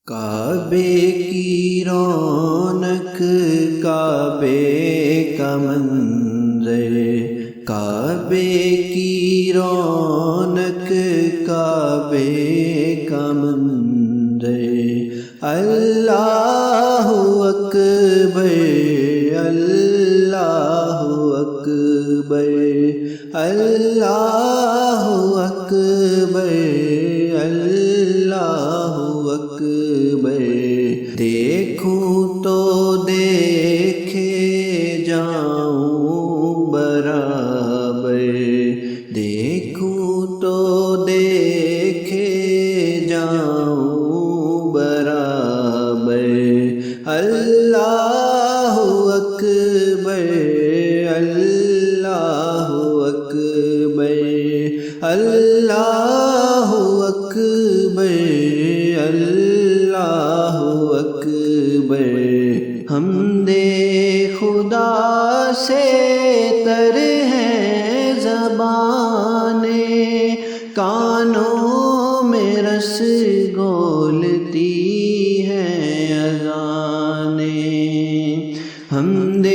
کعبے کی رونق کعبے کا منظر، کعبے کی رونق کعبے کا منظر، اللہ اکبر اللہ اکبر اللہ اکبر اللہ اکبر، دیکھوں تو دیکھے جاؤں برابر، دیکھوں تو دیکھے جاؤں برابر، اللہ اکبر اللہ اکبر اللہ اکبر اللہ اکبر، حمد خدا سے تر ہے زبانیں، کانوں میں رس گولتی ہیں اذانیں، حمد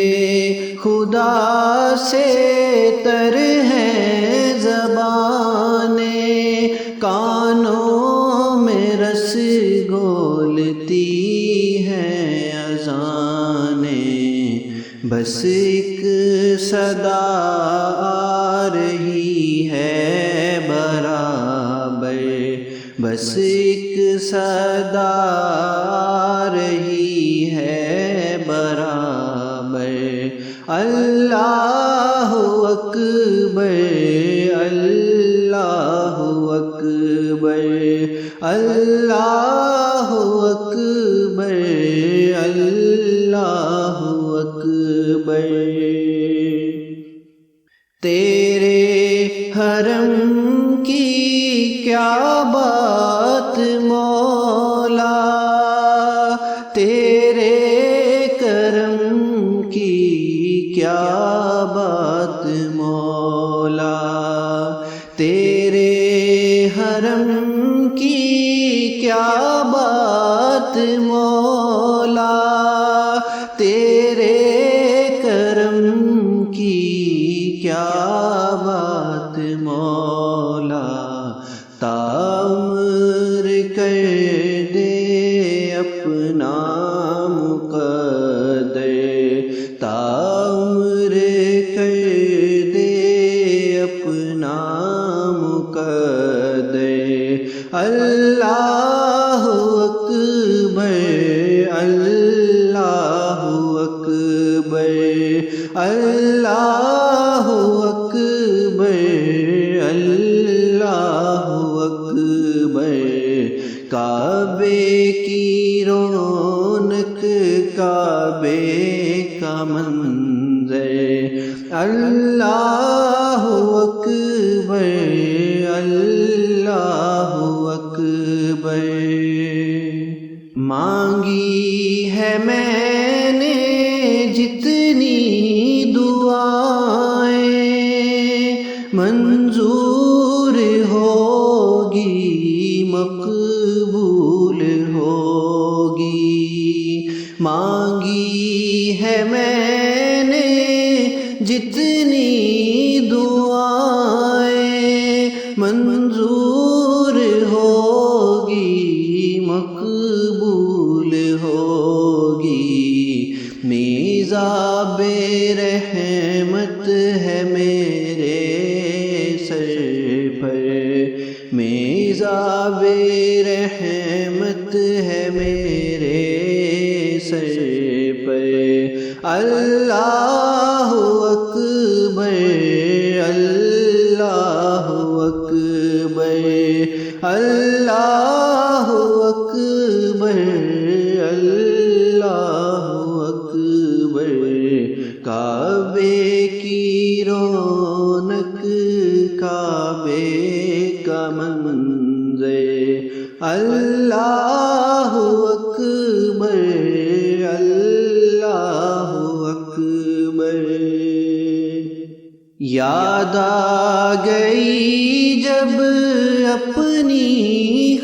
خدا سے تر ہے زبانیں، کانوں میں رس گولتی ہیں اذانیں، بس ایک صدا آ رہی ہے برابر، بس ایک صدا آ رہی ہے برابر، اللہ اکبر اللہ اکبر اللہ اکبر اللہ اکبر، تیرے حرم کی کیا بات مولا، تیرے کرم کی کیا بات مولا، تیرے حرم کی کیا بات مولا، تیرے کرم کی کیا بات مولا، تعمر کر دے اپنا مقدر، تعمر کر دے اپنا مقدر، اللہ اکبر اللہ اکبر اللہ اکبر اللہ اکبر، کعبے کی رونق کعبے کا منظر، اللہ اکبر اللہ اکبر، مانگی ہے میں نے جتنی دعائیں، منظور ہوگی مقبول ہوگی، مانگی ہے میں نے جتنی دعائیں، منظور ہوگی مقبول ہوگی، میزاب رحمت ہے میرے سر پر، میزاب رحمت ہے میرے سر پر، اللہ اکبر اللہ اکبر اللہ اکبر اللہ اکبر، کعبے کی رونق کعبے کا منظر، اللہ اکبر اللہ اکبر، یاد آ گئی جب اپنی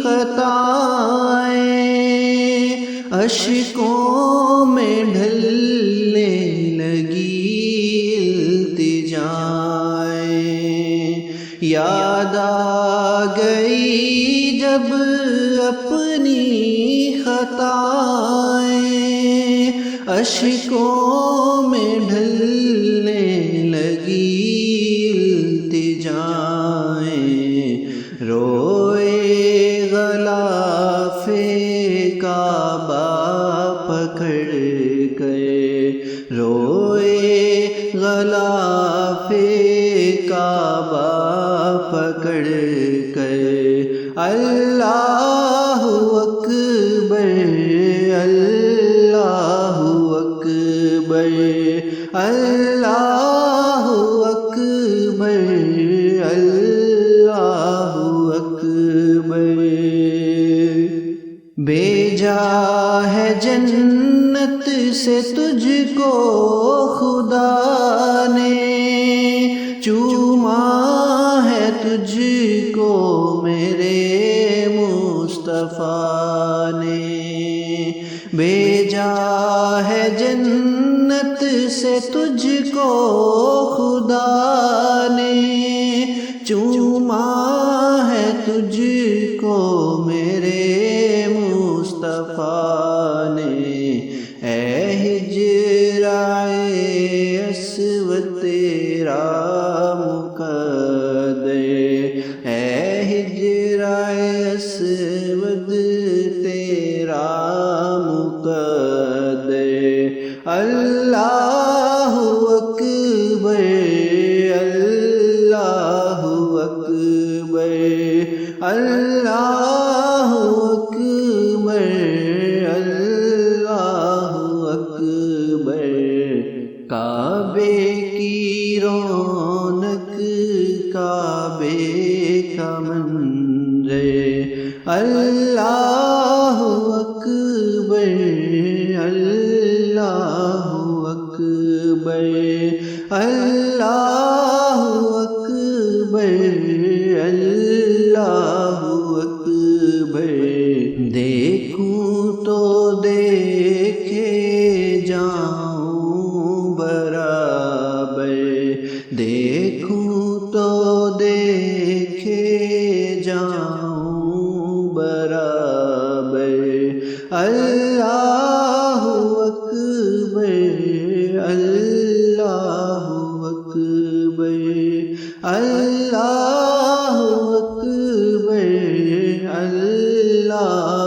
خطائیں، اشکوں میں ڈھلنے لگی التجائیں، یاد آ گئی جب اپنی خطائیں، اشکوں میں ڈھلنے لگی التجائیں، روئے غلاف کعبہ پکڑ کے، روئے غلاف کعبہ پکڑ کے، اللہ اکبر اللہ اکبر اللہ اکبر اللہ اکبر، بھیجا ہے جنت سے تجھ کو خدا نے، چوما ہے تجھ کو میرے مصطفیٰ نے، بھیجا ہے جنت سے تجھ کو خدا نے، چوما ہے تجھ کو میرے مصطفیٰ نے، اے ہجرائے اسود تیرا مقدر، اے ہجرائے اسود تیرا مقدر، اللہ اکبر اللہ اکبر اللہ اکبر اللہ اکبر، کعبے کی رونق کعبے کا منظر، اللہ اکبر اللہ اکبر اللہ اکبر اللہ اکبر، دیکھوں تو دیکھے جاؤں برابر، دیکھوں تو دیکھے جاؤں برابر، اللہ اکبر اللہ اکبر اللہ اکبر اللہ